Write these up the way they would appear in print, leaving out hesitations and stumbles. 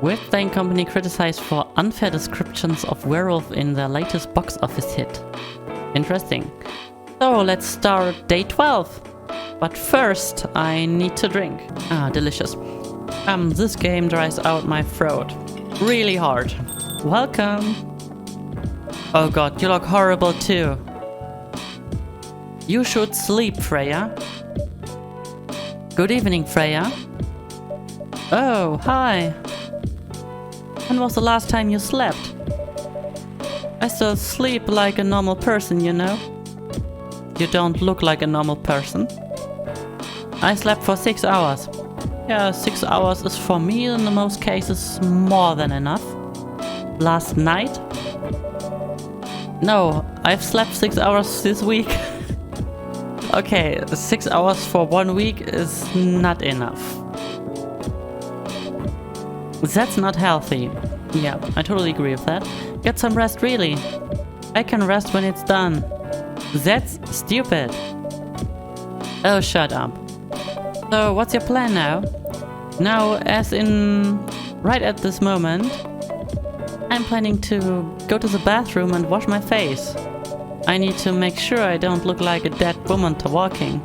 Weird Playing Company criticized for unfair descriptions of werewolf in their latest box office hit. Interesting. So let's start day 12. But first I need to drink. Ah, delicious. This game dries out my throat. Really hard. Welcome. Oh god, you look horrible too. You should sleep, Freya. Good evening, Freya. Oh, hi. When was the last time you slept? I still sleep like a normal person, you know. You don't look like a normal person. I slept for 6 hours. Yeah, 6 hours is for me in most cases more than enough. Last night? No, I've slept 6 hours this week. Okay, 6 hours for 1 week is not enough. That's not healthy. Yeah, I totally agree with that. Get some rest, really. I can rest when it's done. That's stupid. Oh, shut up. So, what's your plan now? Now, as in right at this moment, I'm planning to go to the bathroom and wash my face. I need to make sure I don't look like a dead woman to walking.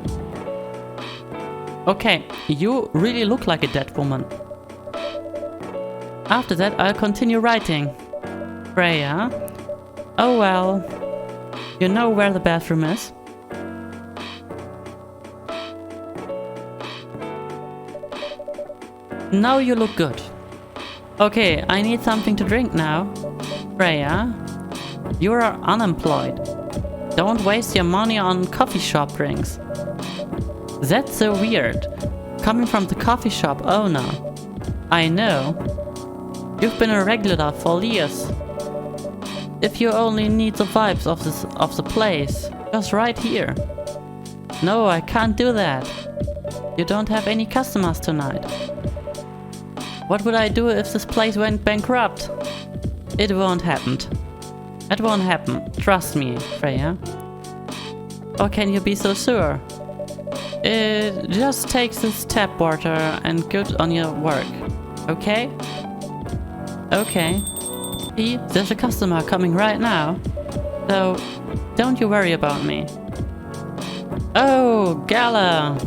Okay, you really look like a dead woman. After that, I'll continue writing. Freya? Oh well. You know where the bathroom is? Now you look good. Okay, I need something to drink now. Freya, you are unemployed. Don't waste your money on coffee shop drinks. That's so weird. Coming from the coffee shop owner. I know. You've been a regular for years. If you only need the vibes of the place, just right here. No, I can't do that. You don't have any customers tonight. What would I do if this place went bankrupt? It won't happen. It won't happen. Trust me, Freya. Or can you be so sure? It just takes this tap water and good on your work. Okay? Okay. See, there's a customer coming right now. So, don't you worry about me. Oh, Gala!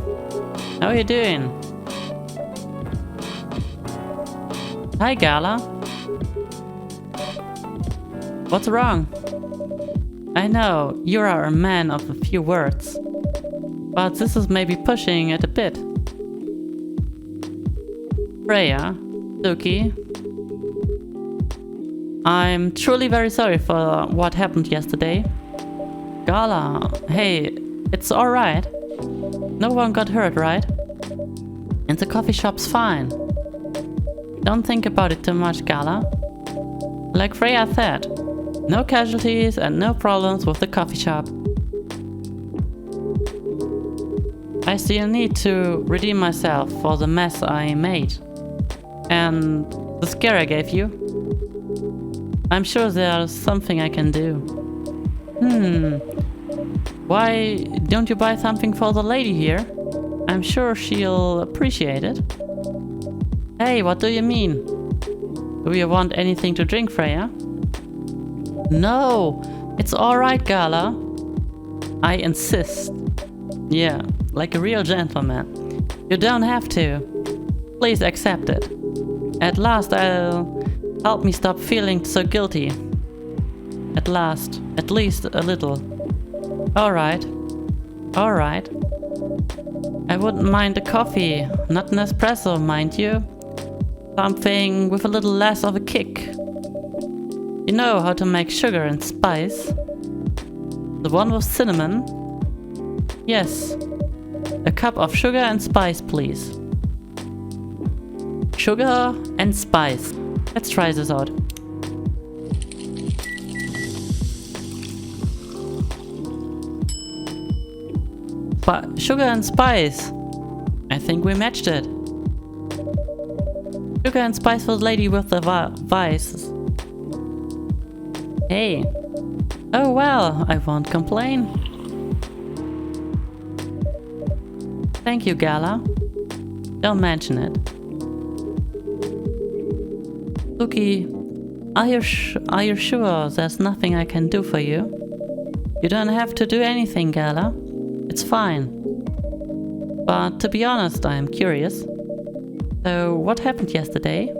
How are you doing? Hi, Gala. What's wrong? I know, you are a man of a few words. But this is maybe pushing it a bit. Freya, Sookie, I'm truly very sorry for what happened yesterday. Gala, hey, it's alright. No one got hurt, right? And the coffee shop's fine. Don't think about it too much, Gala. Like Freya said, no casualties and no problems with the coffee shop. I still need to redeem myself for the mess I made. And the scare I gave you. I'm sure there's something I can do. Why don't you buy something for the lady here? I'm sure she'll appreciate it. Hey, what do you mean? Do you want anything to drink, Freya? No, it's alright, Gala. I insist. Yeah, like a real gentleman. You don't have to. Please accept it. At last I'll help me stop feeling so guilty. At last, at least a little. Alright. Alright. I wouldn't mind a coffee, not an espresso, mind you. Something with a little less of a kick. You know how to make sugar and spice? The one with cinnamon? Yes. A cup of sugar and spice, please. Sugar and spice. Let's try this out. But sugar and spice. I think we matched it. Sugar and spice for the lady with the vices. Hey. Oh well, I won't complain. Thank you, Gala. Don't mention it. Sookie, are you sure there's nothing I can do for you? You don't have to do anything, Gala. It's fine. But to be honest, I'm curious. So, what happened yesterday?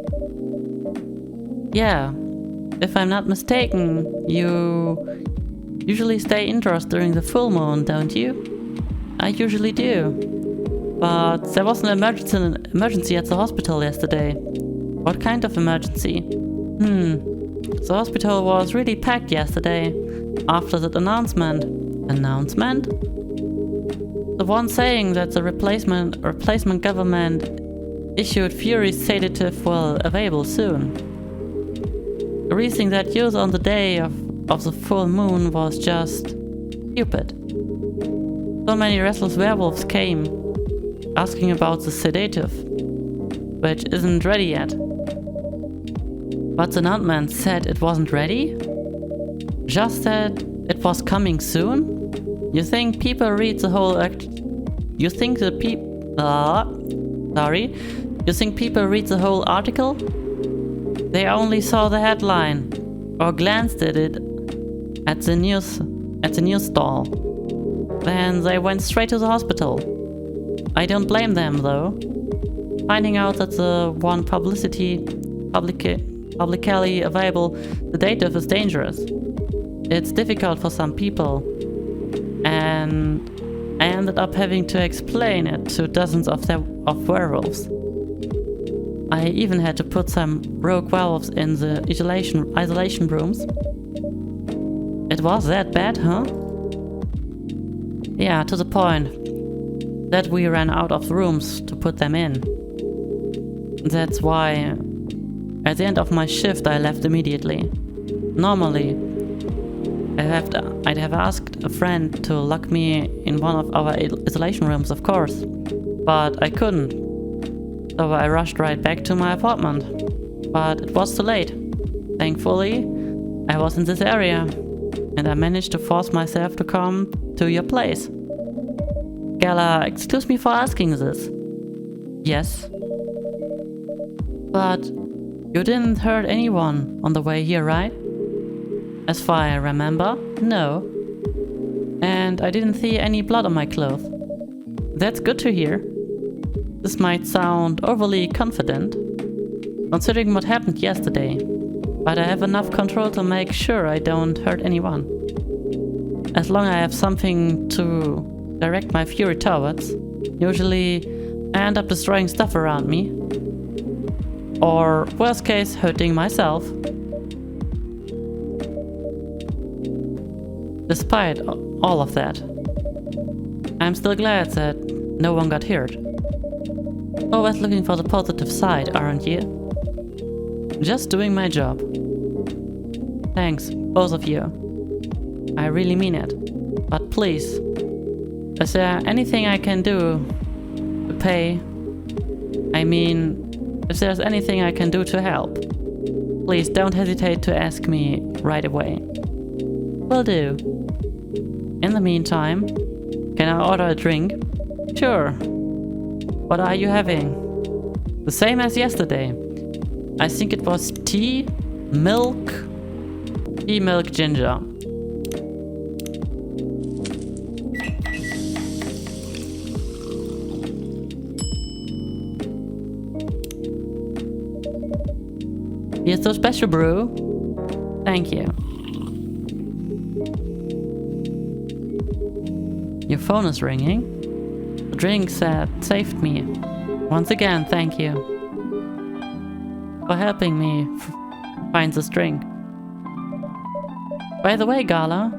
Yeah, if I'm not mistaken, you usually stay indoors during the full moon, don't you? I usually do. But there was an emergency at the hospital yesterday. What kind of emergency? The hospital was really packed yesterday after that announcement. Announcement? The one saying that the replacement government issued Fury sedative will available soon. The reason that used on the day of the full moon was just stupid. So many restless werewolves came asking about the sedative, which isn't ready yet. But the announcement said it wasn't ready? Just that it was coming soon? You think people read the whole You think people read the whole article? They only saw the headline or glanced at it at the news stall. Then they went straight to the hospital. I don't blame them though. Finding out that the one publicly available sedative is dangerous. It's difficult for some people, and I ended up having to explain it to dozens of werewolves. I even had to put some rogue werewolves in the isolation rooms. It was that bad, huh? Yeah, to the point that we ran out of rooms to put them in. That's why at the end of my shift I left immediately. Normally, I'd have asked a friend to lock me in one of our isolation rooms, of course, but I couldn't. So I rushed right back to my apartment, but it was too late. Thankfully, I was in this area, and I managed to force myself to come to your place. Gala, excuse me for asking this. Yes. But you didn't hurt anyone on the way here, right? As far as I remember, no. And I didn't see any blood on my clothes. That's good to hear. This might sound overly confident, considering what happened yesterday, but I have enough control to make sure I don't hurt anyone. As long as I have something to direct my fury towards, usually I end up destroying stuff around me, or worst case, hurting myself. Despite all of that, I'm still glad that no one got hurt. Always looking for the positive side, aren't you? Just doing my job. Thanks, both of you. I really mean it. But please, is there anything I can do to pay? I mean, if there's anything I can do to help, please don't hesitate to ask me right away. Will do. In the meantime, can I order a drink? Sure. What are you having? The same as yesterday. I think it was tea, milk, ginger. Here's the special brew. Thank you. Your phone is ringing. The drink saved me. Once again, thank you for helping me find this drink. By the way, Gala,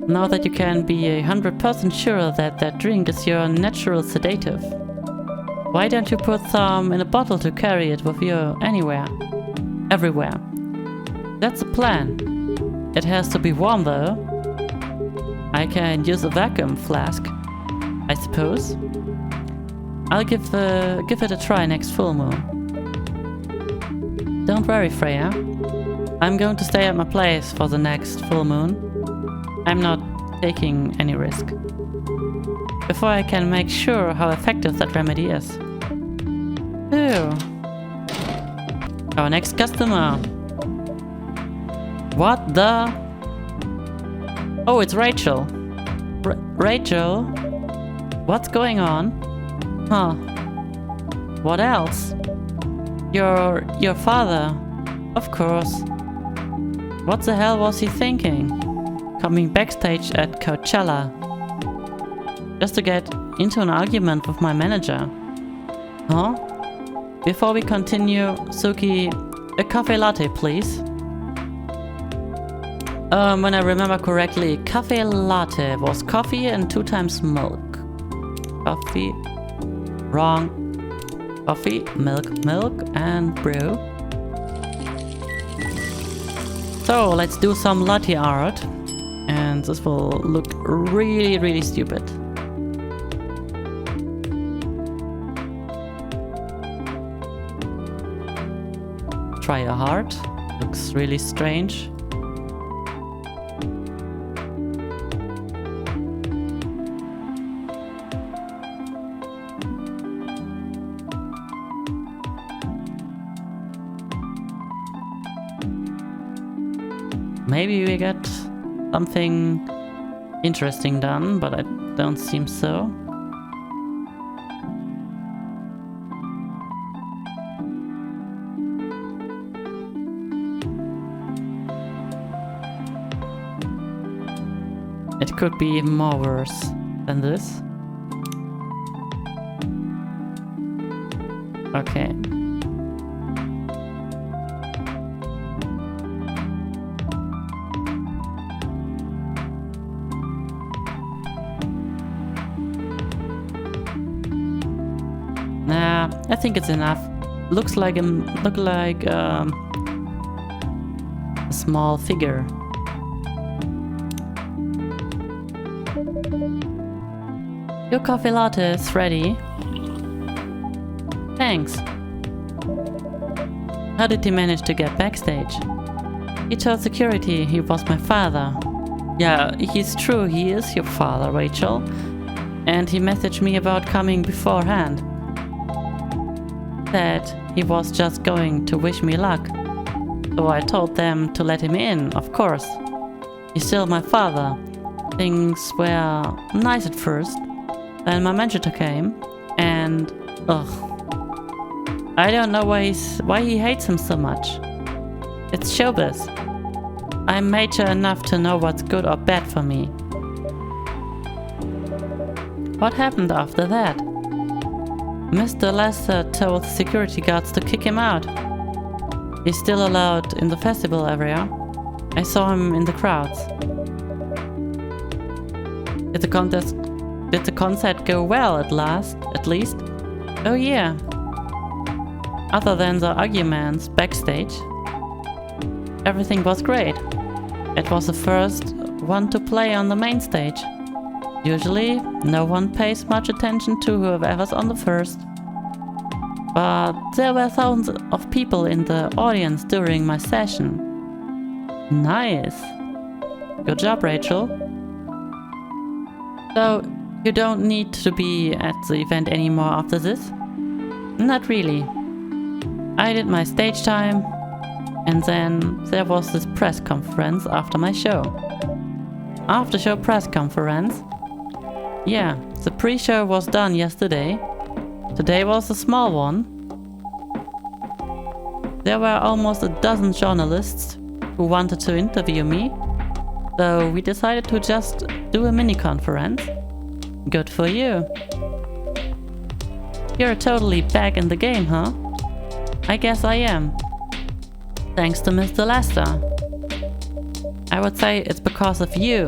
now that you can be 100% sure that that drink is your natural sedative, why don't you put some in a bottle to carry it with you everywhere? That's the plan. It has to be warm though. I can use a vacuum flask, I suppose. I'll give it a try next full moon. Don't worry, Freya. I'm going to stay at my place for the next full moon. I'm not taking any risk. Before I can make sure how effective that remedy is. Ooh. Our next customer. What the? Oh, it's Rachel. Rachel? What's going on? Huh. What else? Your father. Of course. What the hell was he thinking? Coming backstage at Coachella. Just to get into an argument with my manager. Huh? Before we continue, Sookie, a coffee latte, please. When I remember correctly, cafe latte was coffee and 2 times milk. Coffee. Wrong. Coffee, milk, and brew. So let's do some latte art. And this will look really, really stupid. Try a heart. Looks really strange. Maybe we get something interesting done, but I don't seem so. It could be even more worse than this. Okay. Nah, I think it's enough. Looks like a small figure. Your coffee latte is ready. Thanks. How did he manage to get backstage? He told security he was my father. Yeah, he's true, he is your father, Rachel. And he messaged me about coming beforehand. Said he was just going to wish me luck. So I told them to let him in, of course. He's still my father. Things were nice at first. Then my manager came, and ugh. I don't know why he hates him so much. It's showbiz. I'm mature enough to know what's good or bad for me. What happened after that? Mr. Lester told the security guards to kick him out. He's still allowed in the festival area. I saw him in the crowds. Did the concert go well at least? Oh yeah. Other than the arguments backstage, everything was great. It was the first one to play on the main stage. Usually, no one pays much attention to whoever's on the first. But there were thousands of people in the audience during my session. Nice. Good job, Rachel. So, you don't need to be at the event anymore after this? Not really. I did my stage time, and then there was this press conference after my show. After show press conference? Yeah, the pre-show was done yesterday. Today was a small one. There were almost a dozen journalists who wanted to interview me, so we decided to just do a mini conference. Good for you. You're totally back in the game, huh? I guess I am. Thanks to Mr. Lester. I would say it's because of you,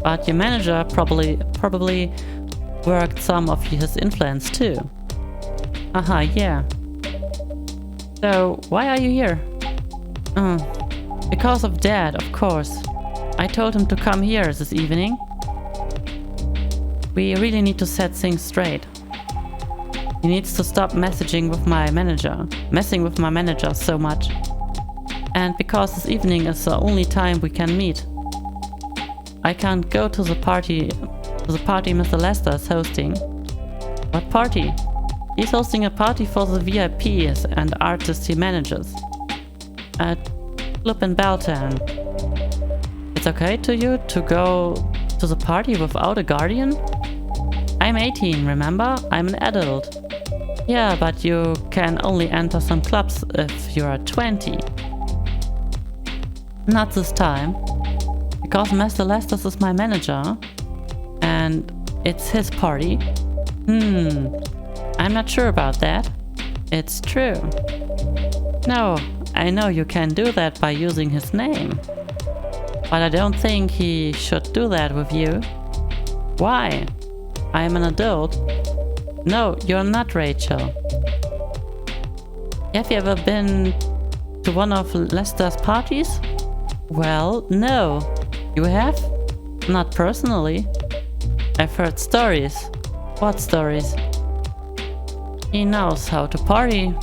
but your manager probably worked some of his influence too. Aha, yeah. So, why are you here? Because of Dad, of course. I told him to come here this evening. We really need to set things straight. He needs to stop messing with my manager so much. And because this evening is the only time we can meet. I can't go to the party Mr. Lester is hosting. What party? He's hosting a party for the VIPs and artists he manages at Club in Belltown. It's okay to you to go to the party without a guardian? I'm 18, remember? I'm an adult. Yeah, but you can only enter some clubs if you are 20. Not this time. Because Master Lester's is my manager. And it's his party. I'm not sure about that. It's true. No, I know you can do that by using his name. But I don't think he should do that with you. Why? I'm an adult. No, you're not, Rachel. Have you ever been to one of Lester's parties? Well, no. You have? Not personally. I've heard stories. What stories? He knows how to party.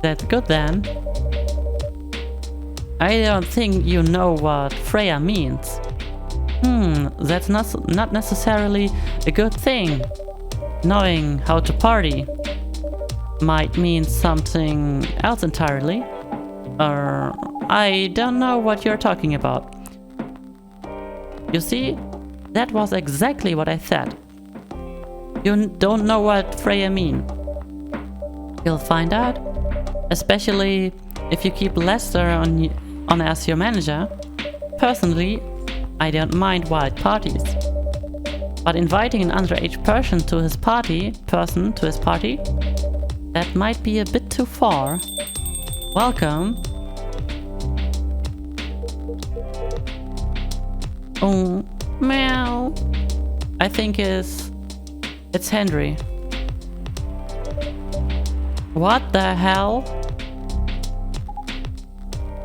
That's good then. I don't think you know what Freya means. That's not necessarily a good thing. Knowing how to party might mean something else entirely. Or I don't know what you're talking about. You see, that was exactly what I said. You don't know what Freya mean. You'll find out, especially if you keep Lester on as your manager. Personally, I don't mind wild parties. But inviting an underage person to his party, that might be a bit too far. Welcome. Oh, meow. I think it's Henry. What the hell?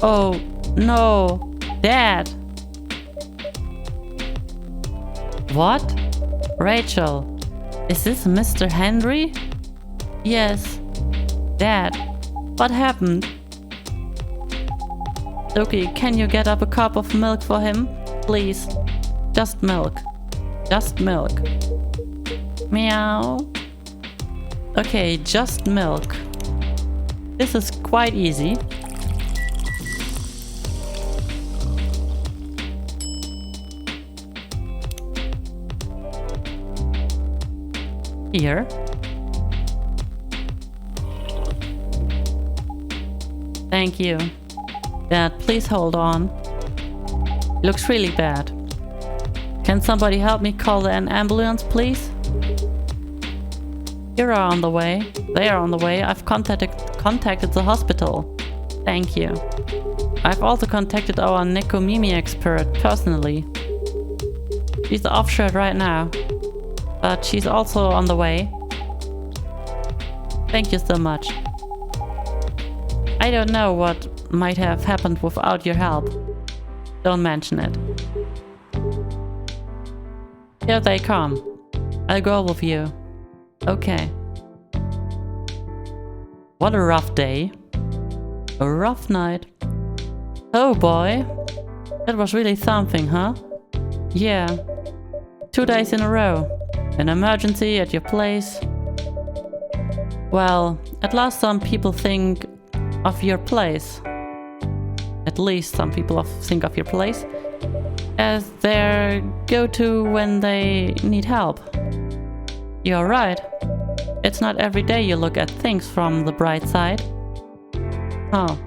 Oh, no. Dad. What? Rachel, is this Mr. Henry? Yes. Dad, what happened? Sookie, can you get up a cup of milk for him? Please. Just milk. Just milk. Meow. Okay, just milk. This is quite easy. Here. Thank you. Dad, please hold on. He looks really bad. Can somebody help me call an ambulance, please? You're on the way. They are on the way. I've contacted the hospital. Thank you. I've also contacted our Nekomimi expert personally. She's offshore right now, but she's also on the way. Thank you so much. I don't know what might have happened without your help. Don't mention it. Here they come. I'll go with you. Okay. What a rough day. A rough night. Oh boy. That was really something, huh? Yeah. 2 days in a row. An emergency at your place. Well, at last some people think of your place. At least some people think of your place as their go-to when they need help. You're right. It's not every day you look at things from the bright side. Oh.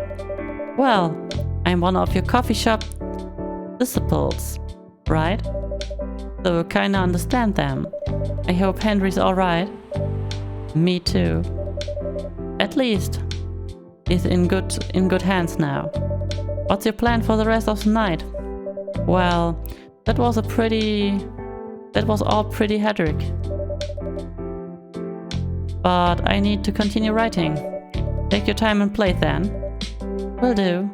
Well, I'm one of your coffee shop disciples, right? So kinda understand them. I hope Henry's alright. Me too. At least he's in good hands now. What's your plan for the rest of the night? Well, that was all pretty heroic. But I need to continue writing. Take your time and play then. Will do.